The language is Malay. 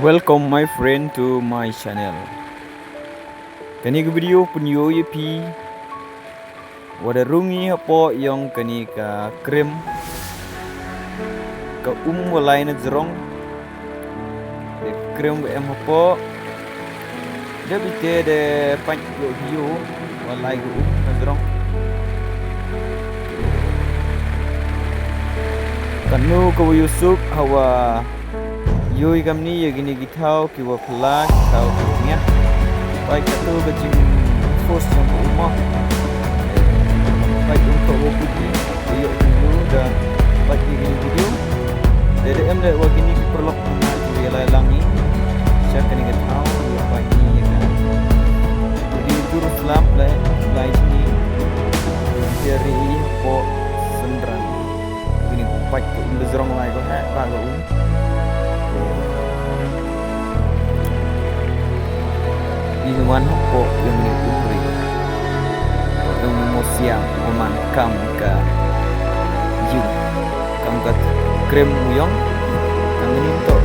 Welcome my friend to my channel. Kani ke video punyo yepi wada rungi hapo yang kani ka krem ka walai na jerong de krem em hapo de bite de panc go video walai go na jerong kanu ko Yusuf hawa yoi kamni ya gini gitau kiwa pelak tau kinya baik itu bajing force yang rumah baik untuk waktu video dulu dan bagi gini video DDM dah wagi ni perlu mengaji langi saya kena gitau apa ini ya kan jadi jurus lam lain ni dari po sendran gini baik tu bezrong lai ko ha bago inuman hapo yang menipuri yang memosiang aman kam ka jing kam ka krem muyong kami minto